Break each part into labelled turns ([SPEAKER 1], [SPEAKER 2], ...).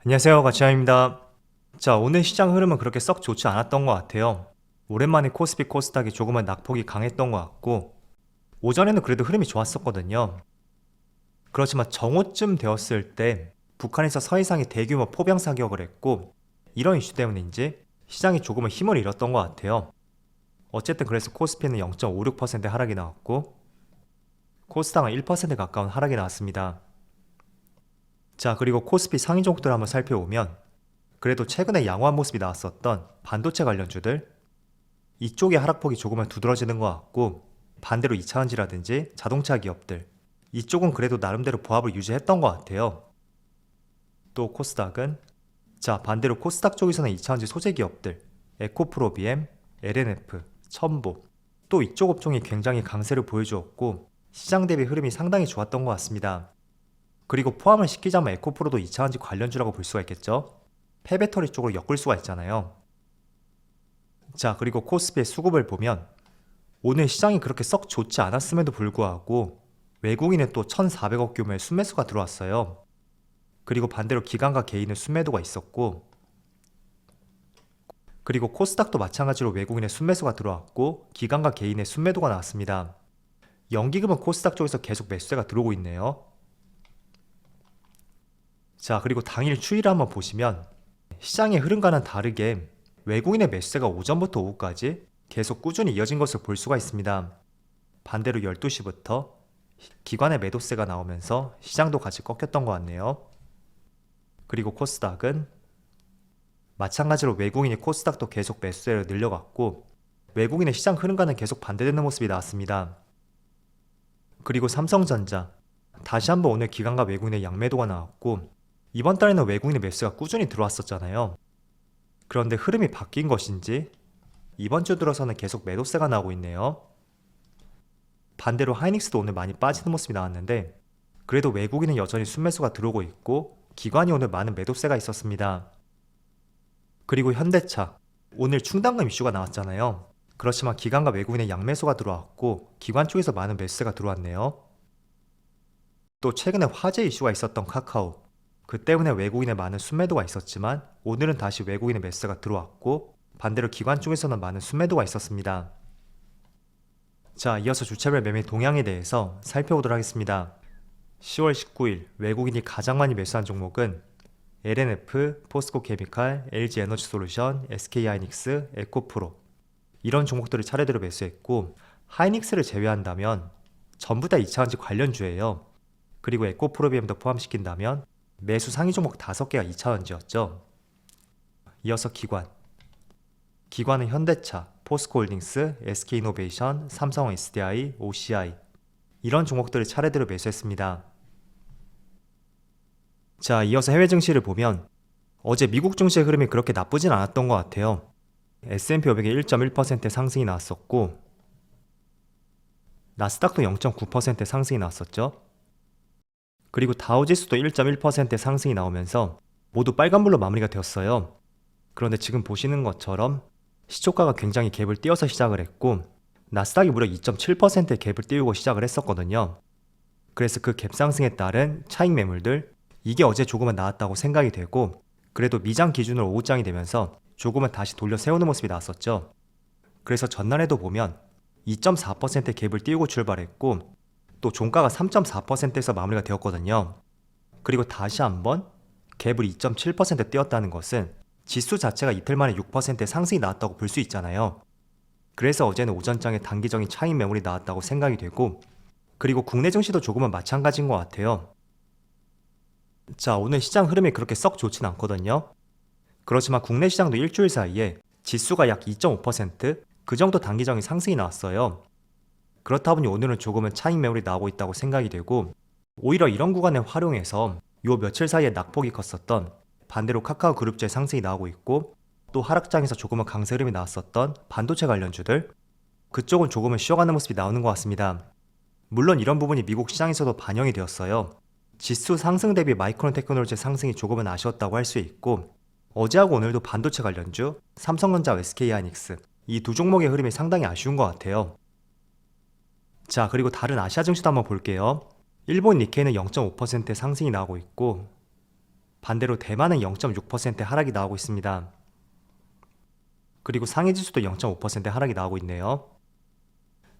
[SPEAKER 1] 안녕하세요, 가치아입니다. 자, 오늘 시장 흐름은 그렇게 썩 좋지 않았던 것 같아요. 오랜만에 코스피 코스닥이 조금은 낙폭이 강했던 것 같고, 오전에는 그래도 흐름이 좋았었거든요. 그렇지만 정오쯤 되었을 때 북한에서 서해상에 대규모 포병 사격을 했고, 이런 이슈 때문인지 시장이 조금은 힘을 잃었던 것 같아요. 어쨌든 그래서 코스피는 0.56% 하락이 나왔고, 코스닥은 1% 가까운 하락이 나왔습니다. 자, 그리고 코스피 상위 종목들 한번 살펴보면, 그래도 최근에 양호한 모습이 나왔었던 반도체 관련주들, 이쪽의 하락폭이 조금은 두드러지는 것 같고, 반대로 2차전지라든지 자동차 기업들, 이쪽은 그래도 나름대로 보합을 유지했던 것 같아요. 또 코스닥은, 자, 반대로 코스닥 쪽에서는 2차전지 소재 기업들, 에코프로비엠, LNF, 첨보, 또 이쪽 업종이 굉장히 강세를 보여주었고, 시장 대비 흐름이 상당히 좋았던 것 같습니다. 그리고 포함을 시키자면 에코프로도 2차전지 관련주라고 볼 수가 있겠죠. 폐배터리 쪽으로 엮을 수가 있잖아요. 자, 그리고 코스피의 수급을 보면 오늘 시장이 그렇게 썩 좋지 않았음에도 불구하고 외국인의 또 1,400억 규모의 순매수가 들어왔어요. 그리고 반대로 기관과 개인의 순매도가 있었고, 그리고 코스닥도 마찬가지로 외국인의 순매수가 들어왔고 기관과 개인의 순매도가 나왔습니다. 연기금은 코스닥 쪽에서 계속 매수세가 들어오고 있네요. 자, 그리고 당일 추이를 한번 보시면 시장의 흐름과는 다르게 외국인의 매수세가 오전부터 오후까지 계속 꾸준히 이어진 것을 볼 수가 있습니다. 반대로 12시부터 기관의 매도세가 나오면서 시장도 같이 꺾였던 것 같네요. 그리고 코스닥은 마찬가지로 외국인이 코스닥도 계속 매수세를 늘려갔고 외국인의 시장 흐름과는 계속 반대되는 모습이 나왔습니다. 그리고 삼성전자, 다시 한번 오늘 기관과 외국인의 양매도가 나왔고 이번 달에는 외국인의 매수가 꾸준히 들어왔었잖아요. 그런데 흐름이 바뀐 것인지 이번 주 들어서는 계속 매도세가 나오고 있네요. 반대로 하이닉스도 오늘 많이 빠지는 모습이 나왔는데 그래도 외국인은 여전히 순매수가 들어오고 있고 기관이 오늘 많은 매도세가 있었습니다. 그리고 현대차, 오늘 충당금 이슈가 나왔잖아요. 그렇지만 기관과 외국인의 양매수가 들어왔고 기관 쪽에서 많은 매수세가 들어왔네요. 또 최근에 화재 이슈가 있었던 카카오, 그 때문에 외국인의 많은 순매도가 있었지만 오늘은 다시 외국인의 매수세가 들어왔고 반대로 기관 쪽에서는 많은 순매도가 있었습니다. 자, 이어서 주차별 매매 동향에 대해서 살펴보도록 하겠습니다. 10월 19일 외국인이 가장 많이 매수한 종목은 LNF, 포스코케미칼, LG에너지솔루션, SK하이닉스, 에코프로 이런 종목들을 차례대로 매수했고 하이닉스를 제외한다면 전부 다 2차전지 관련주예요. 그리고 에코프로비엠도 포함시킨다면 매수 상위 종목 5개가 2차전지였죠. 이어서 기관은 현대차, 포스코홀딩스, SK이노베이션, 삼성 SDI, OCI 이런 종목들을 차례대로 매수했습니다. 자, 이어서 해외 증시를 보면 어제 미국 증시의 흐름이 그렇게 나쁘진 않았던 것 같아요. S&P 500에 1.1% 상승이 나왔었고 나스닥도 0.9% 상승이 나왔었죠. 그리고 다우지수도 1.1% 상승이 나오면서 모두 빨간불로 마무리가 되었어요. 그런데 지금 보시는 것처럼 시초가가 굉장히 갭을 띄워서 시작을 했고 나스닥이 무려 2.7%의 갭을 띄우고 시작을 했었거든요. 그래서 그 갭 상승에 따른 차익 매물들, 이게 어제 조금은 나왔다고 생각이 되고 그래도 미장 기준으로 오후장이 되면서 조금은 다시 돌려 세우는 모습이 나왔었죠. 그래서 전날에도 보면 2.4%의 갭을 띄우고 출발했고 또 종가가 3.4%에서 마무리가 되었거든요. 그리고 다시 한번 갭을 2.7% 띄웠다는 것은 지수 자체가 이틀 만에 6%의 상승이 나왔다고 볼 수 있잖아요. 그래서 어제는 오전장에 단기적인 차익 매물이 나왔다고 생각이 되고 그리고 국내 증시도 조금은 마찬가지인 것 같아요. 자, 오늘 시장 흐름이 그렇게 썩 좋진 않거든요. 그렇지만 국내 시장도 일주일 사이에 지수가 약 2.5%, 그 정도 단기적인 상승이 나왔어요. 그렇다 보니 오늘은 조금은 차익 매물이 나오고 있다고 생각이 되고 오히려 이런 구간을 활용해서 요 며칠 사이에 낙폭이 컸었던 반대로 카카오 그룹주의 상승이 나오고 있고 또 하락장에서 조금은 강세 흐름이 나왔었던 반도체 관련주들, 그쪽은 조금은 쉬어가는 모습이 나오는 것 같습니다. 물론 이런 부분이 미국 시장에서도 반영이 되었어요. 지수 상승 대비 마이크론 테크놀로지의 상승이 조금은 아쉬웠다고 할 수 있고 어제하고 오늘도 반도체 관련주, 삼성전자와 SK하이닉스 이 두 종목의 흐름이 상당히 아쉬운 것 같아요. 자, 그리고 다른 아시아 증시도 한번 볼게요. 일본 니케이는 0.5% 상승이 나오고 있고 반대로 대만은 0.6% 하락이 나오고 있습니다. 그리고 상해 지수도 0.5% 하락이 나오고 있네요.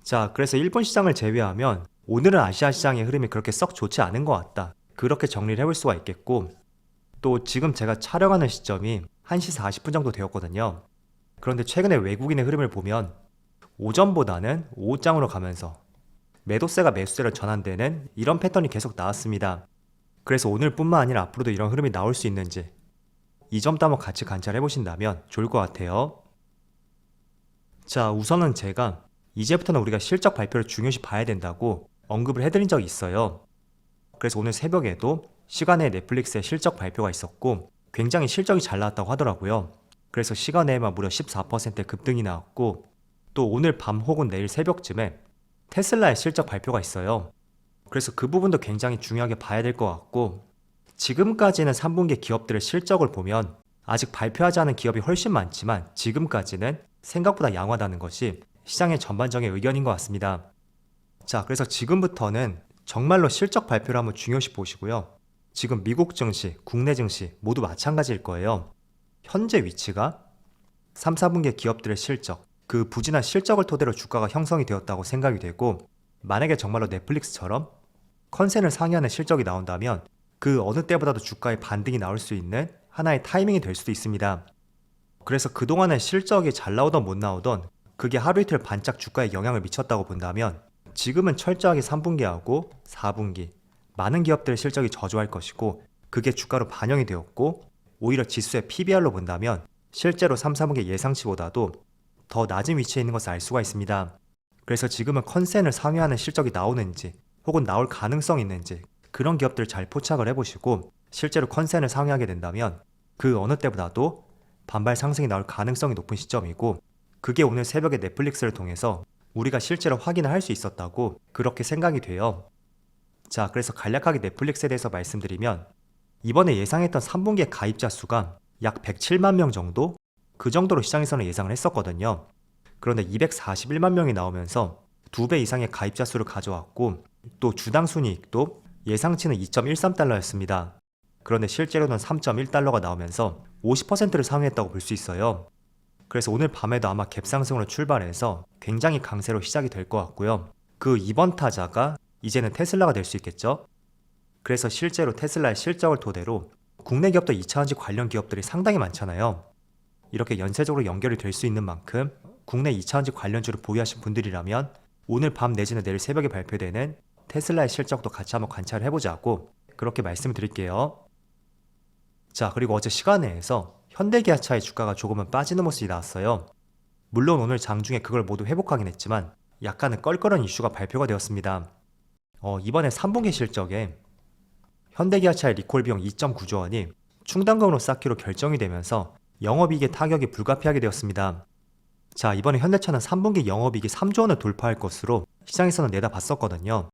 [SPEAKER 1] 자, 그래서 일본 시장을 제외하면 오늘은 아시아 시장의 흐름이 그렇게 썩 좋지 않은 것 같다. 그렇게 정리를 해볼 수가 있겠고, 또 지금 제가 촬영하는 시점이 1시 40분 정도 되었거든요. 그런데 최근에 외국인의 흐름을 보면 오전보다는 오후장으로 가면서 매도세가 매수세로 전환되는 이런 패턴이 계속 나왔습니다. 그래서 오늘뿐만 아니라 앞으로도 이런 흐름이 나올 수 있는지 이 점도 한번 같이 관찰해 보신다면 좋을 것 같아요. 자, 우선은 제가 이제부터는 우리가 실적 발표를 중요시 봐야 된다고 언급을 해드린 적이 있어요. 그래서 오늘 새벽에도 시간에 넷플릭스의 실적 발표가 있었고 굉장히 실적이 잘 나왔다고 하더라고요. 그래서 시간에만 무려 14% 급등이 나왔고, 또 오늘 밤 혹은 내일 새벽쯤에 테슬라의 실적 발표가 있어요. 그래서 그 부분도 굉장히 중요하게 봐야 될 것 같고, 지금까지는 3분기 기업들의 실적을 보면 아직 발표하지 않은 기업이 훨씬 많지만 지금까지는 생각보다 양호하다는 것이 시장의 전반적인 의견인 것 같습니다. 자, 그래서 지금부터는 정말로 실적 발표를 한번 중요시 보시고요. 지금 미국 증시, 국내 증시 모두 마찬가지일 거예요. 현재 위치가 3, 4분기 기업들의 실적, 그 부진한 실적을 토대로 주가가 형성이 되었다고 생각이 되고, 만약에 정말로 넷플릭스처럼 컨센을 상회하는 실적이 나온다면 그 어느 때보다도 주가의 반등이 나올 수 있는 하나의 타이밍이 될 수도 있습니다. 그래서 그동안에 실적이 잘 나오던 못 나오던 그게 하루 이틀 반짝 주가에 영향을 미쳤다고 본다면, 지금은 철저하게 3분기하고 4분기 많은 기업들의 실적이 저조할 것이고 그게 주가로 반영이 되었고, 오히려 지수의 PBR로 본다면 실제로 3, 4분기 예상치보다도 더 낮은 위치에 있는 것을 알 수가 있습니다. 그래서 지금은 컨센을 상회하는 실적이 나오는지 혹은 나올 가능성이 있는지 그런 기업들 잘 포착을 해보시고, 실제로 컨센을 상회하게 된다면 그 어느 때보다도 반발 상승이 나올 가능성이 높은 시점이고, 그게 오늘 새벽에 넷플릭스를 통해서 우리가 실제로 확인을 할 수 있었다고 그렇게 생각이 돼요. 자, 그래서 간략하게 넷플릭스에 대해서 말씀드리면, 이번에 예상했던 3분기의 가입자 수가 약 107만 명 정도? 그 정도로 시장에서는 예상을 했었거든요. 그런데 241만 명이 나오면서 2배 이상의 가입자 수를 가져왔고, 또 주당 순이익도 예상치는 2.13달러였습니다. 그런데 실제로는 3.1달러가 나오면서 50%를 상회했다고 볼 수 있어요. 그래서 오늘 밤에도 아마 갭상승으로 출발해서 굉장히 강세로 시작이 될 것 같고요. 그 2번 타자가 이제는 테슬라가 될 수 있겠죠. 그래서 실제로 테슬라의 실적을 토대로 국내 기업도 2차전지 관련 기업들이 상당히 많잖아요. 이렇게 연쇄적으로 연결이 될 수 있는 만큼 국내 2차전지 관련주를 보유하신 분들이라면 오늘 밤 내지는 내일 새벽에 발표되는 테슬라의 실적도 같이 한번 관찰을 해보자고 그렇게 말씀을 드릴게요. 자, 그리고 어제 시간회에서 현대기아차의 주가가 조금은 빠지는 모습이 나왔어요. 물론 오늘 장중에 그걸 모두 회복하긴 했지만 약간은 껄끄러운 이슈가 발표가 되었습니다. 이번에 3분기 실적에 현대기아차의 리콜 비용 2.9조 원이 충당금으로 쌓기로 결정이 되면서 영업이익의 타격이 불가피하게 되었습니다. 자, 이번에 현대차는 3분기 영업이익이 3조 원을 돌파할 것으로 시장에서는 내다봤었거든요.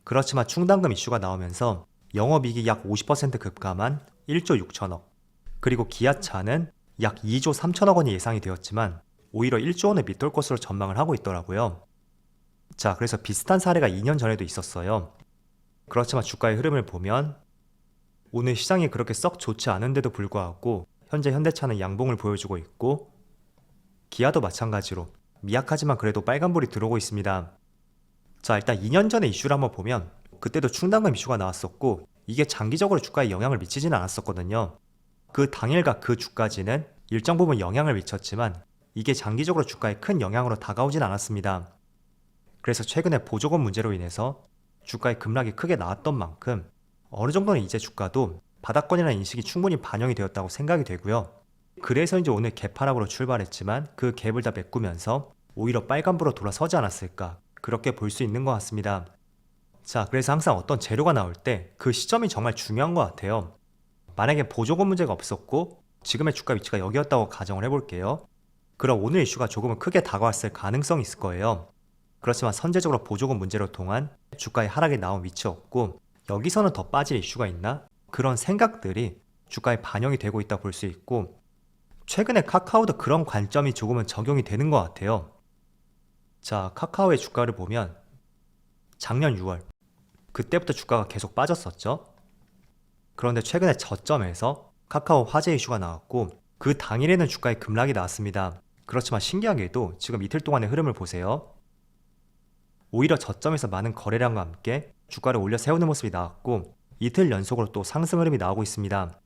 [SPEAKER 1] 그렇지만 충당금 이슈가 나오면서 영업이익이 약 50% 급감한 1조 6천억, 그리고 기아차는 약 2조 3천억 원이 예상이 되었지만 오히려 1조 원을 밑돌 것으로 전망을 하고 있더라고요. 자, 그래서 비슷한 사례가 2년 전에도 있었어요. 그렇지만 주가의 흐름을 보면 오늘 시장이 그렇게 썩 좋지 않은데도 불구하고 현재 현대차는 양봉을 보여주고 있고, 기아도 마찬가지로 미약하지만 그래도 빨간불이 들어오고 있습니다. 자, 일단 2년 전의 이슈를 한번 보면 그때도 충당금 이슈가 나왔었고 이게 장기적으로 주가에 영향을 미치지는 않았었거든요. 그 당일과 그 주까지는 일정 부분 영향을 미쳤지만 이게 장기적으로 주가에 큰 영향으로 다가오진 않았습니다. 그래서 최근에 보조금 문제로 인해서 주가의 급락이 크게 나왔던 만큼 어느 정도는 이제 주가도 바닥권이라는 인식이 충분히 반영이 되었다고 생각이 되고요. 그래서 이제 오늘 갭 하락으로 출발했지만 그 갭을 다 메꾸면서 오히려 빨간불로 돌아서지 않았을까, 그렇게 볼 수 있는 것 같습니다. 자, 그래서 항상 어떤 재료가 나올 때 그 시점이 정말 중요한 것 같아요. 만약에 보조금 문제가 없었고 지금의 주가 위치가 여기였다고 가정을 해볼게요. 그럼 오늘 이슈가 조금은 크게 다가왔을 가능성이 있을 거예요. 그렇지만 선제적으로 보조금 문제로 통한 주가의 하락이 나온 위치였고, 여기서는 더 빠질 이슈가 있나? 그런 생각들이 주가에 반영이 되고 있다 볼 수 있고, 최근에 카카오도 그런 관점이 조금은 적용이 되는 것 같아요. 자, 카카오의 주가를 보면 작년 6월 그때부터 주가가 계속 빠졌었죠. 그런데 최근에 저점에서 카카오 화재 이슈가 나왔고 그 당일에는 주가에 급락이 나왔습니다. 그렇지만 신기하게도 지금 이틀 동안의 흐름을 보세요. 오히려 저점에서 많은 거래량과 함께 주가를 올려 세우는 모습이 나왔고 이틀 연속으로 또 상승 흐름이 나오고 있습니다.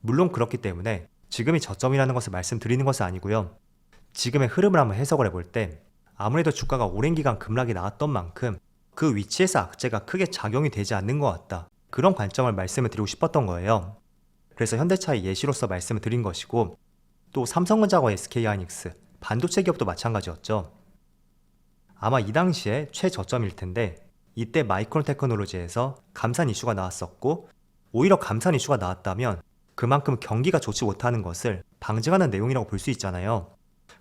[SPEAKER 1] 물론 그렇기 때문에 지금이 저점이라는 것을 말씀드리는 것은 아니고요. 지금의 흐름을 한번 해석을 해볼 때 아무래도 주가가 오랜 기간 급락이 나왔던 만큼 그 위치에서 악재가 크게 작용이 되지 않는 것 같다. 그런 관점을 말씀을 드리고 싶었던 거예요. 그래서 현대차의 예시로서 말씀을 드린 것이고 또 삼성전자와 SK하이닉스, 반도체 기업도 마찬가지였죠. 아마 이 당시에 최저점일 텐데 이때 마이크론 테크놀로지에서 감산 이슈가 나왔었고 오히려 감산 이슈가 나왔다면 그만큼 경기가 좋지 못하는 것을 방증하는 내용이라고 볼 수 있잖아요.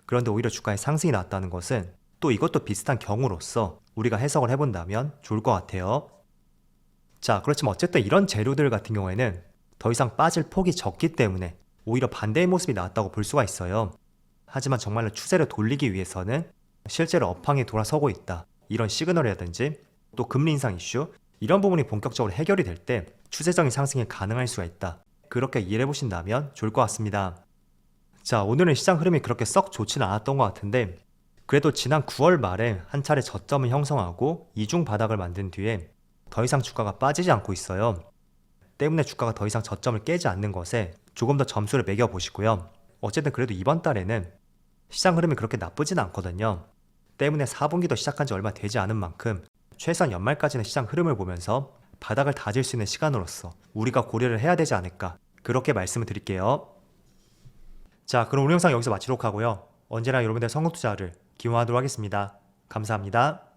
[SPEAKER 1] 그런데 오히려 주가에 상승이 나왔다는 것은 또 이것도 비슷한 경우로서 우리가 해석을 해본다면 좋을 것 같아요. 자, 그렇지만 어쨌든 이런 재료들 같은 경우에는 더 이상 빠질 폭이 적기 때문에 오히려 반대의 모습이 나왔다고 볼 수가 있어요. 하지만 정말로 추세를 돌리기 위해서는 실제로 업황에 돌아서고 있다. 이런 시그널이라든지 또 금리 인상 이슈 이런 부분이 본격적으로 해결이 될 때 추세적인 상승이 가능할 수가 있다. 그렇게 이해해 보신다면 좋을 것 같습니다. 자, 오늘은 시장 흐름이 그렇게 썩 좋지는 않았던 것 같은데 그래도 지난 9월 말에 한 차례 저점을 형성하고 이중 바닥을 만든 뒤에 더 이상 주가가 빠지지 않고 있어요. 때문에 주가가 더 이상 저점을 깨지 않는 것에 조금 더 점수를 매겨 보시고요. 어쨌든 그래도 이번 달에는 시장 흐름이 그렇게 나쁘진 않거든요. 때문에 4분기도 시작한 지 얼마 되지 않은 만큼 최소한 연말까지는 시장 흐름을 보면서 바닥을 다질 수 있는 시간으로서 우리가 고려를 해야 되지 않을까 그렇게 말씀을 드릴게요. 자, 그럼 오늘 영상 여기서 마치도록 하고요. 언제나 여러분들의 성공 투자를 기원하도록 하겠습니다. 감사합니다.